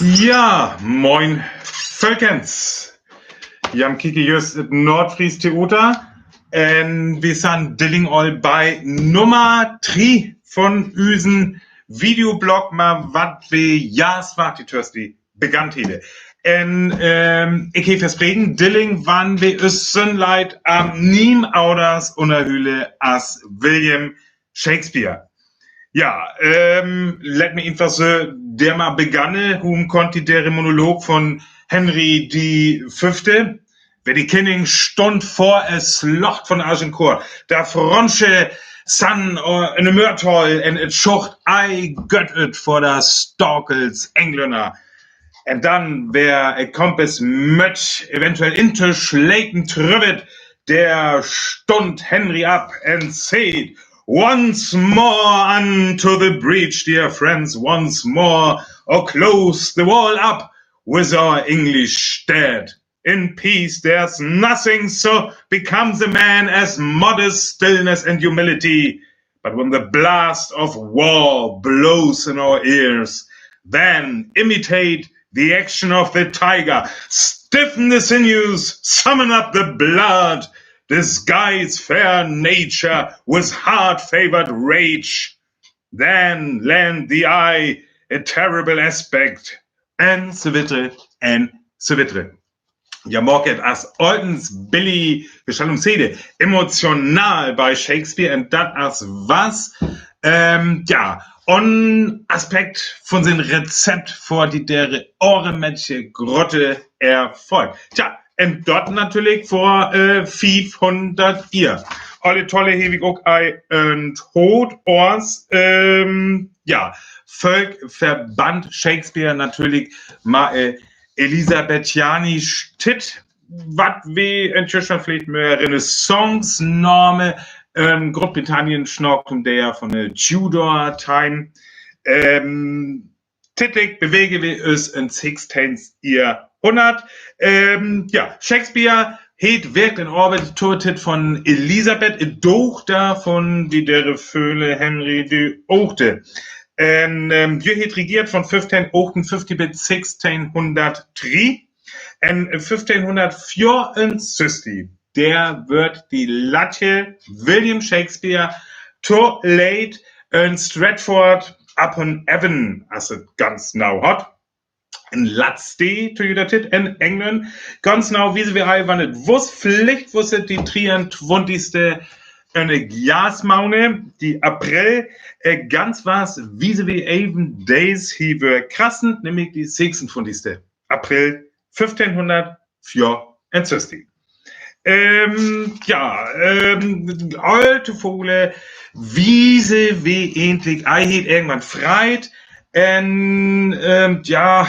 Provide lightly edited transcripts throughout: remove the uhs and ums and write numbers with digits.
Ja, moin Völkens. Jam kike just et Nordfries Theater. Wir sind Dilling all bei Nummer 3 von üsen Videoblog, mal wat we jas wat die Törsti begann hele. Ich he verspreken, Dilling wann we üssen leid am Niem Auders unerhülle as William Shakespeare. Ja, let me einfach so, der mal beganne, konnte der Monolog von Henry die Fünfte, wer die Kinning stund vor es Loch von Agincourt, da Fronsche San in de Mörtol en et Schucht ei göttet vor das Storkels Engländer. Und dann, wer et Kompes möt, eventuell into schlägen trübbet, der stund Henry ab and said, "Once more unto the breach, dear friends, once more, or close the wall up with our English dead. In peace there's nothing so becomes a man as modest stillness and humility. But when the blast of war blows in our ears, then imitate the action of the tiger, stiffen the sinews, summon up the blood, disguise fair nature with hard-favored rage. Then lend the eye a terrible aspect, and so weiter, and so weiter. Ja, morget as oldens Billy Gestaltungsrede emotional bei Shakespeare und das as was, ja, on Aspekt von sein Rezept vor die dere Ohrenmännche Grotte erfolgt. Tja, und dort natürlich vor 500 Jahren. Alle tolle hewig auch ein Tod ors, ja, Völkverband Shakespeare natürlich mal Elisabethianisch Tit, wat we in Deutschland vielleicht mehr Renaissance-Norme, Großbritannien schnockt der von der Tudor-Time. Tittig bewege wir uns in 16. Jahrhundert. Ja, Shakespeare het wirkt in Orbit Tortit von Elisabeth, Tochter von die dere Föhle Henry die Ochte. Die het regiert von 1558 bis 1603. Und 1564, der wird die Latte William Shakespeare to late in Stratford upon Avon, as it ganz now hat. In Latste, to Judatit, in England. Ganz now, wie sie wir wann it wus Pflicht, wusset die 23. Eine Jasmaune, die April, ganz was, wie sie wie even days hier were krassen, nämlich die 26. April 1564. Ja, alte Vogel, wie sie wie endlich, heet irgendwann freit, ja,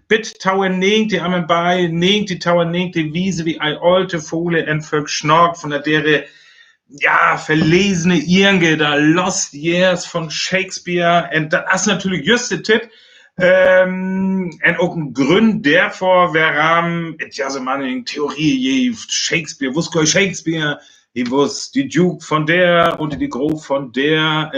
bit tauen nehmt die Amen bei, nehmt die tauen nehmt die Wiese wie ein alte Vogel en Volk schnork von der dere, ja, verlesene Irge, da Lost Years von Shakespeare, und das ist natürlich just der Tipp, und auch ein Grund davor, warum, ja, so man in Theorie, je Shakespeare, wusste Shakespeare, ich wusste die Duke von der und die Grove von der,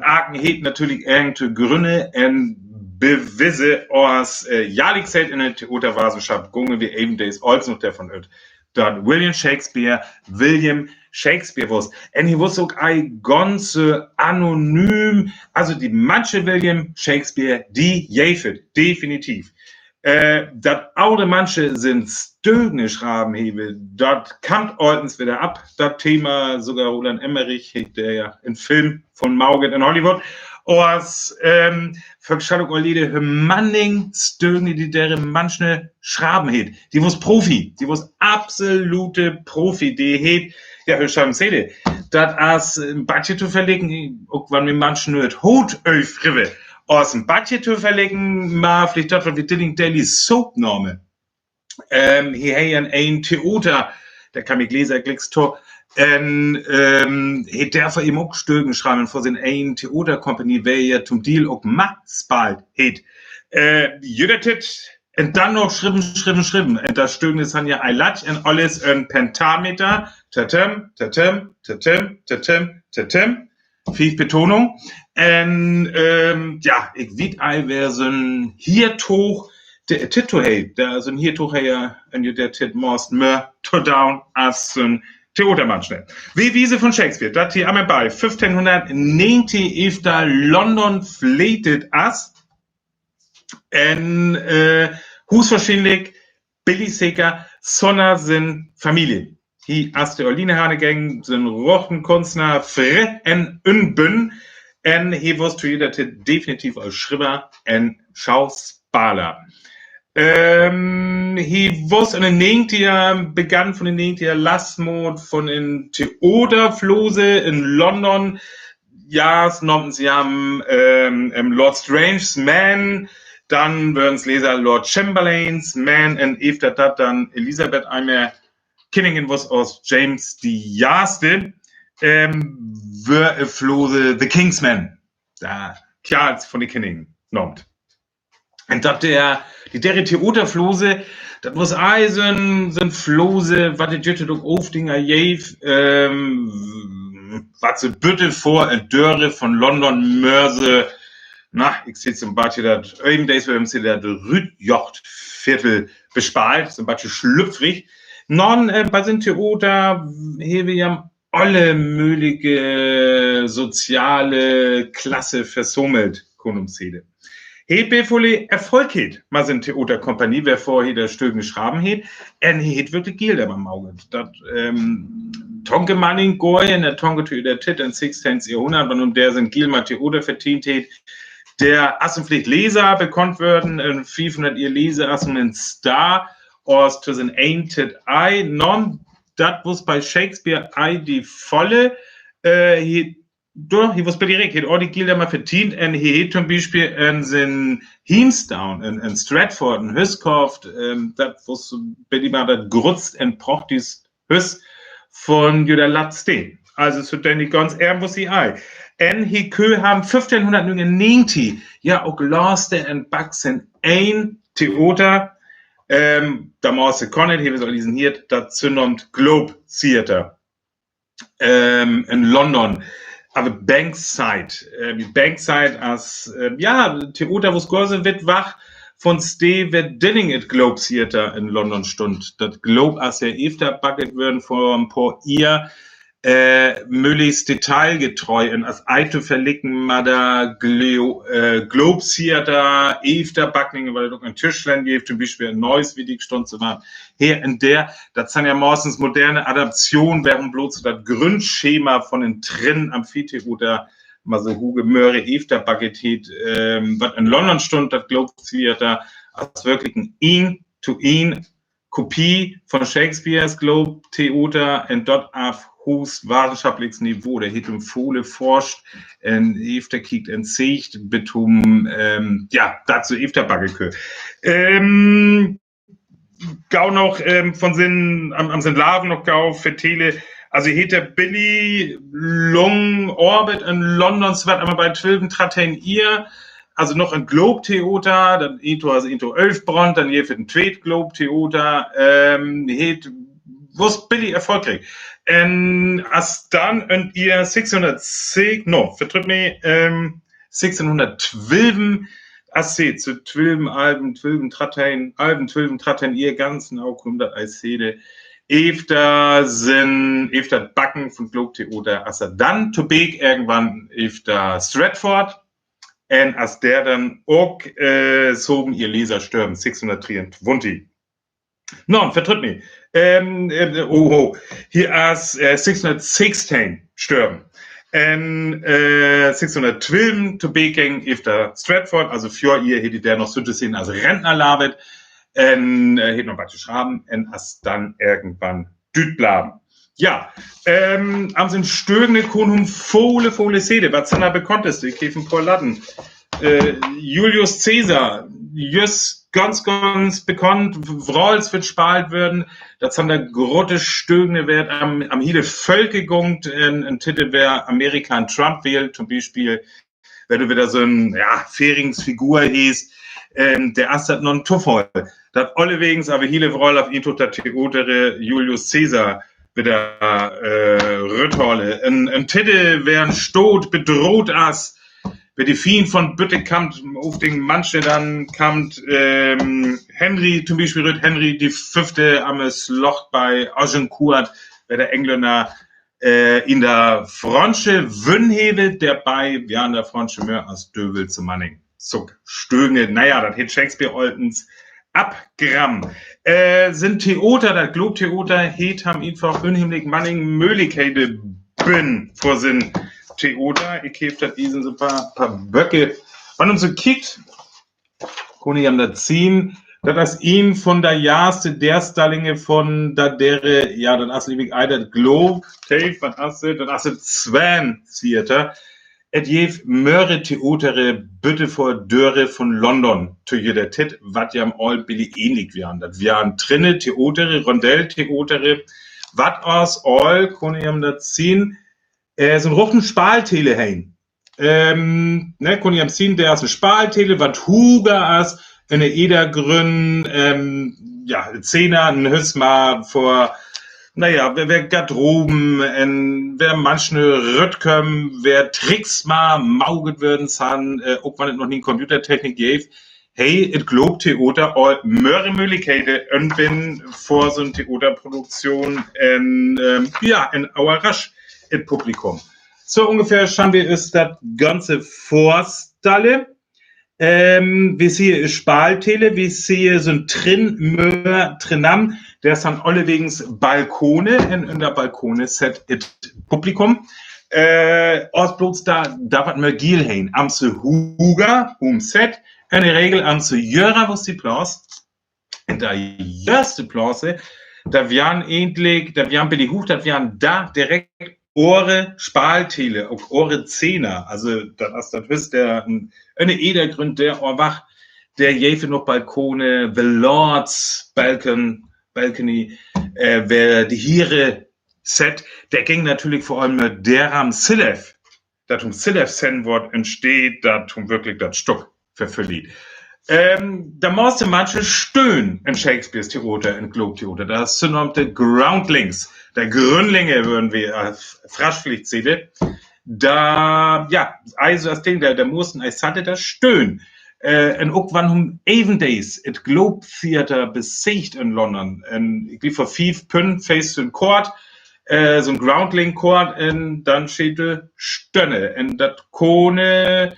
Aachen het natürlich irgendwelche Gründe, und bewisse aus, jahrlich Zeit in der Theaterwissenschaft, gunge wie eben days, als noch der von öd. Dort William Shakespeare wusste. Und er wusste auch ein ganz anonym, also die manche William Shakespeare, die jäfet, definitiv. Dat oude manche sind stögnisch Rabenhebel, dort kommt ordens wieder ab, das Thema, sogar Roland Emmerich, der ja in Film von Mauget in Hollywood, als Vergestaltung Olede Manning stögen die deren manche Schraben het. Die was Profi, die was absolute Profi, die het, ja, wir schreiben Seele, dat as ein Budget zu verlegen, auch wenn wir manchen nur Hut öffrive, aus dem Budget zu verlegen, mal vielleicht dort, wie Dilling Daily Soap-Norme. Hier ein Theater, der kann mich lesen, Glickstor, het derfor im auch stögen schreiben vor den ein Theatercompany, wer ja zum Deal auch Machtspalt het. Jüdertit, und dann noch schreiben. Und das stögen ist dann ja ein Latsch und alles ein Pentameter. Tatem. viel Betonung. Ja, ich weet wer so ein Hiertoch, der Titohey, der so ein Hiertoch ja, der Tit most mehr to down als so ein Theatermann schnell. Wie Wiese von Shakespeare, das hier einmal bei 1590 ist da London fleetet as Hus wahrscheinlich Billy Seeker, Sonner sind Familie. Hier as der Orline Hanegang sind Rochenkunstner Fre en Unbün en hier wirst du jeder definitiv als Schreiber en Schauspieler. Hier was in den 90er begann von den 90er Lastmod von den Theaterflose in London. Ja, es nannten sie am Lord Strange's Man, dann würden's Leser Lord Chamberlain's Man und efter dat dann Elisabeth einmal Kinningen was aus James die Jahrste wär Flose The Kingsman. Da Kerls von den Kinningen nommt. Und dat die Theaterflose, das muss Eisen, sind Flose, was die Jütte doch Ofdinger jäf, was sie bitte vor, Dörre von London, Mörse, na, ich seh zum Beispiel, dat, eben days, wir haben sie das Rüdjochtviertel bespalt, zum Beispiel schlüpfrig. Non, bei den Theater, hier wir haben alle mögliche soziale Klasse versummelt, Konumsede. He volle Erfolg het, mal sind Theaterkompanie, wer vorher der Stögen geschrieben het, het wirklich Geld am Auge. Dat, Tonke Manning Goy, in der Tonke der Tit in 16. Jahrhundert, und der sind Gilmer Theater verdient het, der Assenpflicht Leser bekannt werden, in 500 ihr Leser Assen ein Star, aus to den Ainted Eye, non, dat was bei Shakespeare die volle, hier was bei direkt, hat auch die Gilder mal verdient, und hier hat zum Beispiel in den Heemstown, in Stratford, in Hüskauft, das was bei dem mal das grutzt und braucht dies Hüs von Judah Latzte. Also, so denn die ganz was sie ei. Und hier haben 1590, ja, auch Gloucester und Bucks in ein Theater, da muss Connet, hier ist auch diesen hier, das zündet Globe Theater, in London. Aber Bankside als, ja, Theater, wo es Gorse wird wach, von Steve Dinning at Globe Theater in London stund. Das Globe als der Efter bucket würden vor ein paar Jahr, möglichst detailgetreu und als Eito verlicken mal da Globe Theater, Efter Backningen, weil doch ein Tischland gibt, zum Beispiel ein neues, wie die Stunde zu machen. Hier in der, das sind ja meistens moderne Adaptionen, während bloß das Grundschema von den Trinnen Amphitheater, mal so Huge Möhre, Efter Bucket, was in London stund, das Globe Theater, als wirklich ein In-to-In Kopie von Shakespeares Globe Theater und dort auf hohes wissenschaftliches Niveau, der hat Fohle forscht, Efter kiegt en Sicht, betum, ja, dazu Efter Baggeke. Gau noch, von Sinn, am Sinn Laven noch gau, vertele, also hätte Billy Long Orbit in London, es wird aber bei 12 Tratten ihr, also noch ein Globe Theater, dann Into 11 Brand, dann hier für den Tweet Globe Theater, was Billy erfolgreich. Als dann und ihr 1606, vertritt mich, 1612, als sie zu 12 Alben, 12 Tratten, ihr ganzen auch kommt das als Sede. Efter Backen von Globe Theater, als dann to big irgendwann efter Stratford, und als der dann auch, so ihr Leser sterben, 623. Non, vertritt mich. Hier als 616 sterben. Und 612 to beking efter Stratford, also für ihr hätte der noch so zu sehen als Rentner labet, und hätte noch was geschrieben, und als dann irgendwann düt bleiben. Ja, am sind stögende Konum volle Sede, was sind da bekannt ist, ich gebe ein paar Latten. Julius Caesar, ganz bekannt, Wrolls wird spalt werden, das haben da grotte Stögende Wert am Hide Völkegung, ein Titel, wer Amerika Trump wählt, zum Beispiel, wenn du wieder so ein, ja, Fähringsfigur hieß, der Astat non Tuffol, das alle wegens, aber Hile Wroll auf ihn tut der Theater Julius Caesar mit der Rütthorle. Ein Titel, wer ein Stot bedroht as, wer die Fien von Bütte kommt, auf den manche dann kommt, Henry, zum Beispiel Rütt Henry, die fünfte am Loch bei Agincourt, wer der Engländer in der Franche Wünnhebe, der bei, ja, in der Franche mehr als Dövel zu Manning. Zuck, Stöge, naja, das hätt Shakespeare Oltens abgramm. Sind Theater, das Globetheater, het haben einfach unheimlich Manning Möglichkeiten bin vor Sinn Theater. Ich hef das diesen so ein paar Böcke. Wenn man so kickt, kann ich am da ziehen, das ihn von der Jahrste der Stallinge von da dere, ja, dann hast du nämlich ein Globe, Tape, was hast du, dann hast du Swan Theater. Et jev möre Theatere bitte vor Döre von London. Tüje der Tit, wat ja am all billy ähnlich wären. Das wären Trinne Theatere, Rondell-Theatere, wat aus all, kann ich am da ziehen, so ein roten Spaltele hein. Ne, kann ich am ziehen, der ist ein Spaltele, wat Huger as, eine Edergrün, ja, Zehner, ein Hüsma vor, naja, wer Garderoben, wer manche Röttköm, wer Tricks mal mauget würden san, ob man noch nie Computertechnik gäf. Hey, it Globe Theater, all möre Möglichkeiten, und bin vor so einer Theaterproduktion, ja, in our Rasch, it Publikum. So ungefähr schauen wir uns das ganze Vorstalle. Wir sehen Spaltele, wir sehen so ein Trinam, der ist dann alle wegens Balkone, in der Balkone set it Publikum. Ausbloß da wat mer Giel hein, am se Huger, set, in der Regel am se Jöra, wo die Platz. In der erste Platz, da wären endlich, da wären Billy Huch, da wären da direkt Ohre Spaltele, auch Ohre Zehner, also das wisst der, eine Edergrund, der Ohrwach, der Jäfe noch Balkone, the Lords Balcony, wer die Hiere set, der ging natürlich vor allem der am Silev, das Silev-Senwort entsteht, das wirklich das Stück verfüllt. Da musste manche stöhnen in Shakespeares Theater, in Globe-Theater. Das sogenannte Groundlings, der Gründlinge würden wir Fraschpflicht sehen. Da, ja, also das Ding, der mussten, ich hatte das stöhnen. Und auch wann Days, it Globe Theater besiegt in London. Ich glaube, vor 5 Pünn, face to the court, so ein Groundling-Court, und dann steht Stönne. Und das Kone,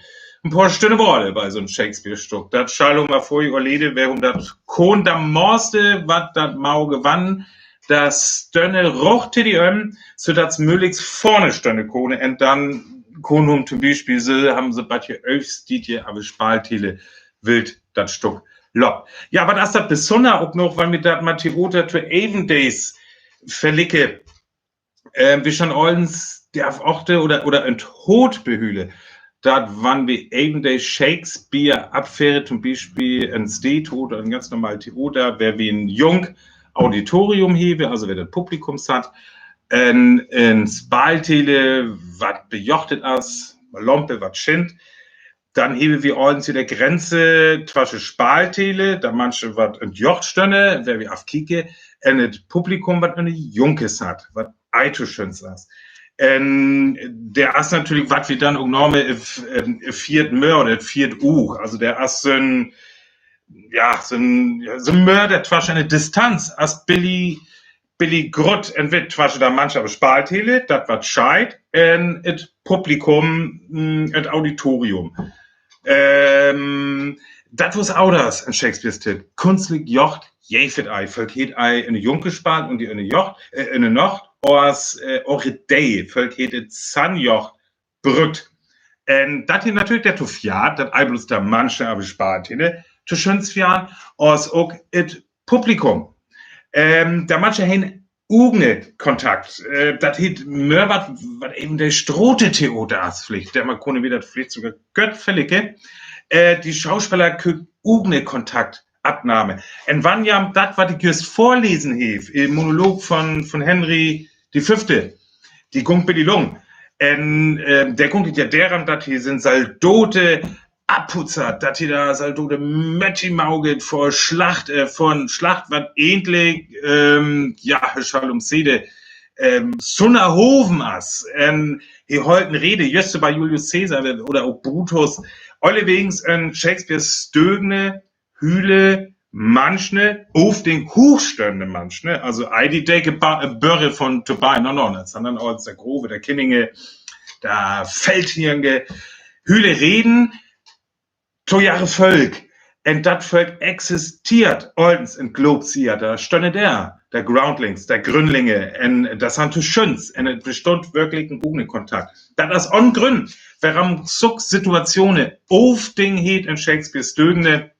ein paar Stunden Worte bei so einem Shakespeare-Stück. Das Schallung mal vor ihr Lede, wer das Kohn da morste, wat dat Mau gewann, das Stönne rochte die so dass möglichst vorne Stönne Kohne, und dann Kohn zum Beispiel, so haben sie bei hier Öfstidje, aber Spaltele, wild das Stück lob. Ja, aber das ist das Besondere auch noch, weil mir das mal Theater to Days verlicke, wie schon allens der Orte oder ein Tod behühle. Dat wann wir Days Shakespeare abfährt, zum Beispiel ein State oder ein ganz normal Theater, wer wie ein Jung Auditorium hebe, also wer das Publikum hat, ein Spaltele, wat bejochtet as, Lompe, wat schint, dann hebe wir ordentlich zu der Grenze zwischen Spaltele, da manche wat entjocht stönne, wer wie auf Kike, und das Publikum, wat eine Junkes hat, wat eito schöns as. Der ist natürlich, was wir dann enorme viert Mör oder viert Uch, also der ist so ein, ja, so ein Mörder, zwar eine Distanz, als Billy Grott, entweder zwar da manche aber Spaltele, das wird scheit, und das Publikum, das Auditorium. Das was auch das in Shakespeare's Titel. Kunstlich jocht, jäfet ei, verkeht ei in eine Junke spalt und die in eine Jocht, in eine Nacht, aus Orchidee, Völk hetet Sanjoch brüt. Und das hier natürlich der Tufiat, das ei bloß der manche aber spart hinne, zu schönsfian, aus auch it Publikum. Da manche hin Ugne Kontakt, das hit mehr was eben der Strote Theater ist Pflicht, der man kone wieder Pflicht sogar göttfällige, die Schauspieler küt Ugne Kontakt Abnahme. Und wann ja das, was ich jetzt vorlesen hef, im Monolog von Henry die Fünfte, die Gung Billy Lung, der Gung ja deren, dass hier sind Saldote abputzert, dass hier da Saldote Metti mauget vor Schlacht, von Schlacht, was ähnlich, ja, Schalum Sede, Sunnerhoven as, hier holten Rede, jöste bei Julius Caesar oder auch Brutus, allewegs Shakespeares Stögne, Hüle, manchne, auf den Hochstände manchne, also die Decke Börre von Tobai, no, sondern als der Grove, der Kinninge, der Feldhirnge, Hüle reden, to Jahre Völk, en dat Völk existiert, oldens in Globsier, da stönne der Groundlings, der Grünlinge, en das han to Schünz, en es bestund wirklich ein ohne Kontakt. Das ist on Grün, warum suck Situationen auf den het in Shakespeares Dögne,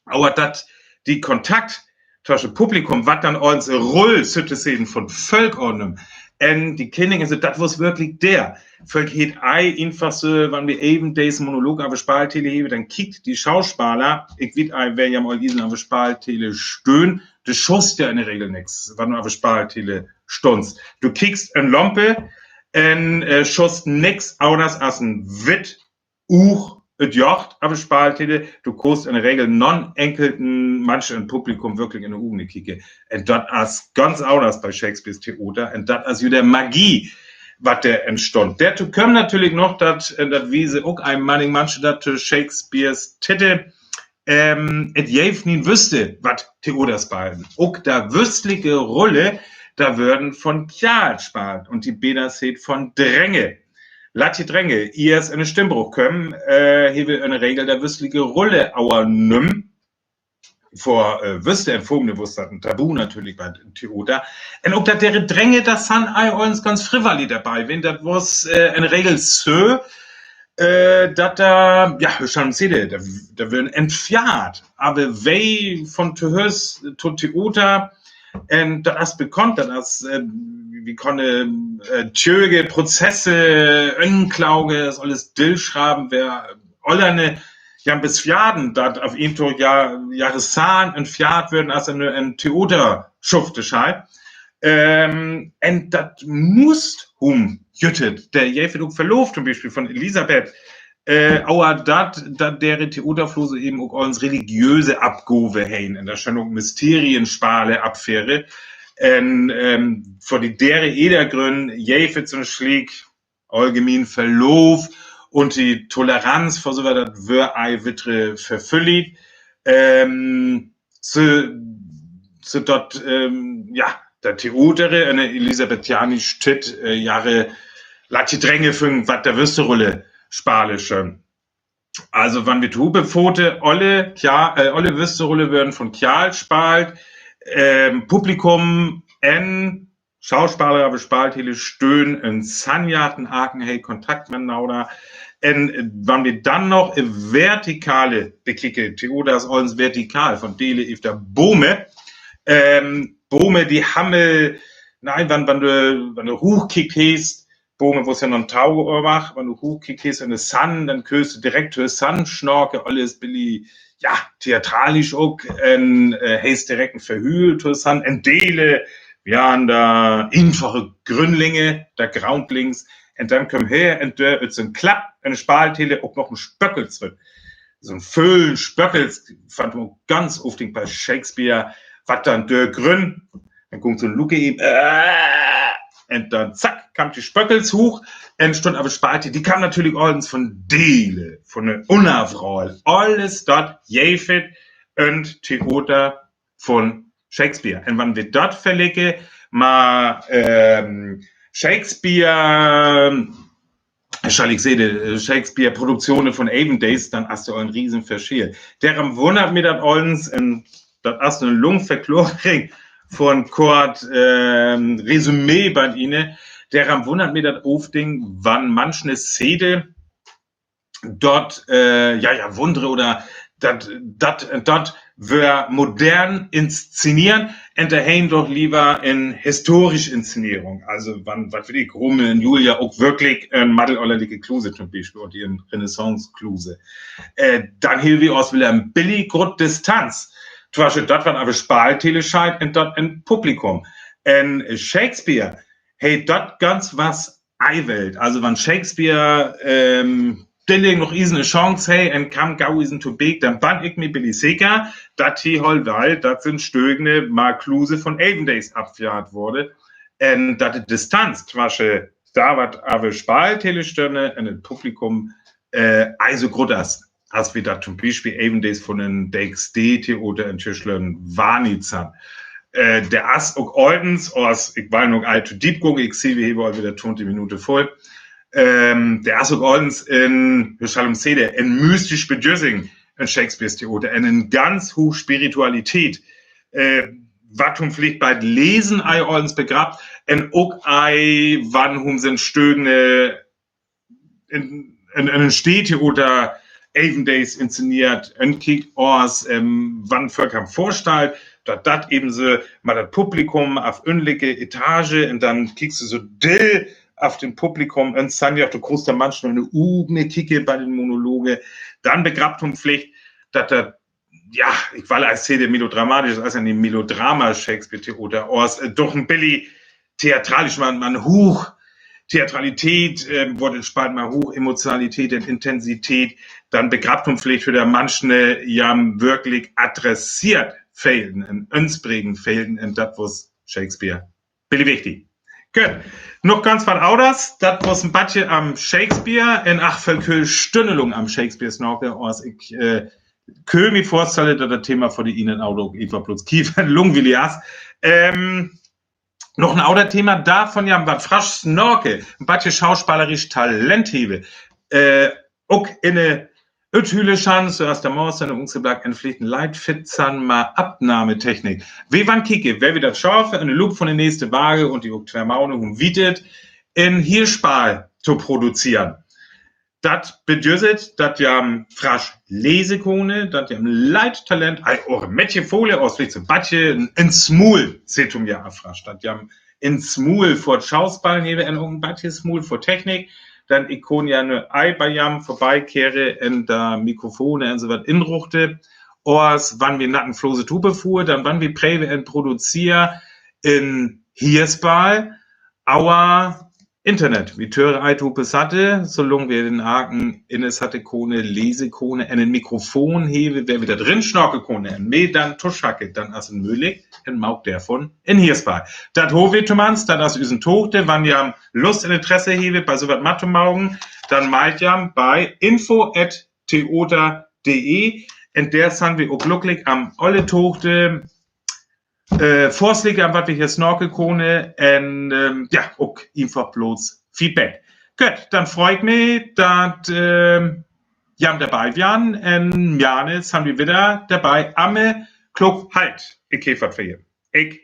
aber dat die Kontakt zwischen Publikum, was dann uns Roll sütte sehen von Völk ordnen, en die Kinder sind das was wirklich der. Völk het einfach so, wenn wir eben des Monolog auf der Spaltele heben, dann kickt die Schauspieler, ich weet wer ja mal diesen auf der Spaltele stöhn, das schosst ja in der Regel nix, wenn du auf der Spaltele stonst. Du kickst ein Lompe, schost nix, anders als ein Witt, et Jocht auf der Spaltele, du kost in der Regel non-enkelten manche im Publikum wirklich in der Ugne kicke. Und das ist ganz anders bei Shakespeares Theater, und das ist wieder Magie, was der entstand. Dazu kommt natürlich noch, dass wie sie auch ein Manning manche dat Shakespeares Titel et jef nie wüsste, was Theater spalten. Auch da wüstliche Rolle, da würden von Kjal spart und die Bäder seht von Dränge. Latje Dränge, ihr es in den Stimmbruch kommen, hier will eine Regel der wüstliche Rolle auer nimm. Vor wüsste empfogene wusste ein Tabu natürlich bei Theater. Und ob da der Dränge, das san uns ganz frivoli dabei, wenn das was eine Regel so, dat da, ja, schon seht da werden entfjahrt. Aber wei von Tehös to Theater, und das ist bekannt, das wie konnte tjöge Prozesse, Önklauge, das alles Dillschraben, wer ollerne ja bis Fjaden, dat auf ihn to Jahreszahn entfjahrt werden, als ein Theater schufte schei. Und das muss jüttet, der Jäfeduk verlobt zum Beispiel von Elisabeth, aber dat deren Theaterflose eben auch uns religiöse Abgove hein, in der Schöpfung Mysterienspale Abfähre, vor die dere Edergrün, Jäfet so schläg, allgemein Verlof und die Toleranz vor so weiter, wär ei wittre verfülligt, so dort, ja, der Theatere, eine Elisabethianisch Tit, Jahre, Latje Dränge für wat der Wüsterolle Spalische. Also, wann wir Tubepfote, alle Wüsterolle werden von Kjal spalt, Publikum, Schauspieler bespalt, hele Stöhn, in Sanjaten, Aken, hey, Kontakt miteinander. Wann wir dann noch vertikale bekicke, Theater ist uns vertikal, von Dele auf der Bome, Bome, die Hammel, nein, wann du hochkickt hast, Bome, wo es ja noch ein Tau macht, wenn du hochkickst in den Sun, dann köst du direkt zur Sun schnorke, alles billy, ja, theatralisch auch, heißt direkt ein Verhühl zur Sun, en Dele, wir haben da einfache Grünlinge, der Groundlings, und dann kommen her, und da ist so ein Klapp, eine Spaltele, auch noch ein Spöckels wird. So ein Füllen, Spöckels, fand man ganz oft bei Shakespeare, was dann der Grün, dann kommt so ein Luke eben, und dann zack, kam die Spöckels hoch, und stund aber Spalte, die kam natürlich alles von Dele, von der Unnavraul, alles dort, Jäfet und Theater von Shakespeare. Und wenn wir dort verlegen, mal Shakespeare, Shakespeare-Produktionen von Avon Days, dann hast du einen riesen Verschiel. Darum wundert mir das uns, das hast du eine Lungenverkloring von Kurt Resümee bei Ihnen, darum wundert mir das Aufding, wann manche Szene dort, wundere oder dort wir modern inszenieren, entertain doch lieber in historische Inszenierung. Also, was für die Rummel und Julia auch wirklich Maddelollerliche Kluse zum Beispiel und ihren Renaissance-Kluse. Dann hilft wir aus Wilhelm Billy Grund Distanz. Zum Beispiel dort waren aber Spaltelescheid und dort ein Publikum. Shakespeare, hey, dort ganz was Eiwelt. Also, wenn Shakespeare, Dilling noch eine Chance, hey, und kam gau isen to big, dann band ich mir Billy sicher, dat hi hol weil, dat sind Stögne mal Kluse von Avon Days abfjahrt wurde. en dat de Distanz zwischen da wat ave Spaltelestunde en het Publikum also groß als wir das zum Beispiel eben das von den DXD oder in Tischlern wahrnehmen. Der Ass auch Oldens, ich war noch allzu deep gucken, ich sehe, wir haben wieder 20 Minuten voll. Der Ass auch Oldens in Jerusalem Sede, in mystisch Bedürfing in Shakespeare's Theater, in ganz hoch Spiritualität, was vielleicht bei Lesen ei Oldens begrabt, und auch wann sind Stöhne in Städte oder Days inszeniert, ein Kick aus, wann Völker vorstellt, dat eben so mal das Publikum auf unliche Etage und dann kickst du so dill auf dem Publikum und dann ja, du kriegst da manchmal eine Ugne Kicke bei den Monologe, dann begrabt Pflicht, dass da, ja, ich weil als Szene melodramatisch, als ein Melodrama Shakespeare oder doch ein Billy theatralisch, man hoch Theatralität, wurde spalt mal hoch, Emotionalität und Intensität, dann begrabt vielleicht für der manchen ja wirklich adressiert fehlen, in uns prägen fehlen, und das was Shakespeare billig wichtig. Gut, noch ganz was anderes, das was ein Batje am Shakespeare, in Achfelkühl Stünnelung am Shakespeare Snorkel, als ich könnte mir vorstellen, dass das Thema für die Ihnen auch Eva plus Kiefer, Lungwillias, noch ein anderes Thema davon ja, was frasch Snorke, was schauspielerisch Talent hebe, auch in eine Öthüle Chance, aus der Maus, eine Ungsgeblag, entpflichten Leitfit, mal Abnahmetechnik. Wie wann kicke, wer wieder schaffe, eine Loop von der nächsten Waage und die Oktermaune und wietet, in Hirschbal zu produzieren. Das bedeutet, dass ja frasch Lesekone, dass ja Leittalent, eure Mädchenfolie aus vielleicht so Batje, in Smul, seht ja frasch, dass ja in Smul vor Schausballen hebe, in Batje Smul vor Technik, dann ikon ja ne Ei bei jam vorbeikehre in der Mikrofone und so was inruchte, ors wann wir natten Flose Tube fuhr, dann wann wir Präve en produzier in Hirsbal, Auer, Internet, wie Töre Eitupe hatte, solange wir den Haken in es hatte Kone, Lesekone, einen Mikrofon hebe, wer wieder drin schnorkelkone, en me dann Tuschhacke, dann as en Möhlig, en Mauk davon, in Hirsbal. Dat Hovetumans, dat as üsen Tochte, wann jam Lust in Interesse hebe, bei so wat Mattumaugen, dann malt jam bei info@theoter.de, en der san wir auch glücklich am olle Tochte, Vorschläge an was wir hier Snorkelkone und ja, auch einfach bloß Feedback. Gut, dann freut mich, dass Jan dabei waren und Janis haben wir wieder dabei Amme Klug halt. Ich habe was für ihn. Ich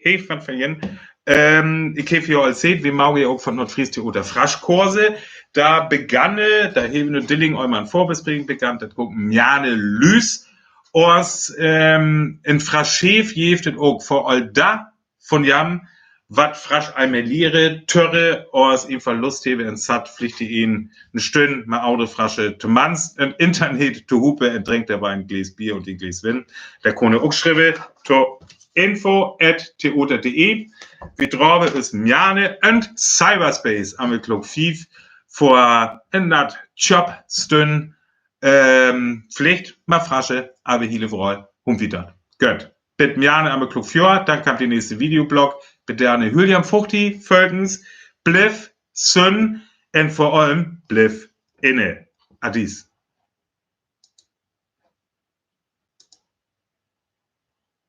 habe ja als seht, wir machen ja auch von Nordfriesland oder Fraschkurse. Da beganne, da haben wir Dilling einmal ein Vorbesbringen begann, das gucken Jane Lüß. Ors in Fraschef jeftet auch vor all da von jam, wat frasch einmeliere, törre, ors ihm Verlust hebe in Sat, pflichte ihn ein Stünd, ma Autofrasche, zu Manns, im Internet, zu Hupe, drängt dabei ein Gläs Bier und ein Gläs Win. Der Kone auch schriebe, to info@theoter.de. Wir drobe ist Mjane und Cyberspace am Klug 5 vor in dat Job stün. Pflicht, ma frasche, aber hile vroll, wieder. Gut. Bitte Mjane am Klug 4, dann kommt der nächste Videoblog. Bitte an Julian Fuchti, folgens, bliff, sün, und vor allem, bliff, inne. Adis.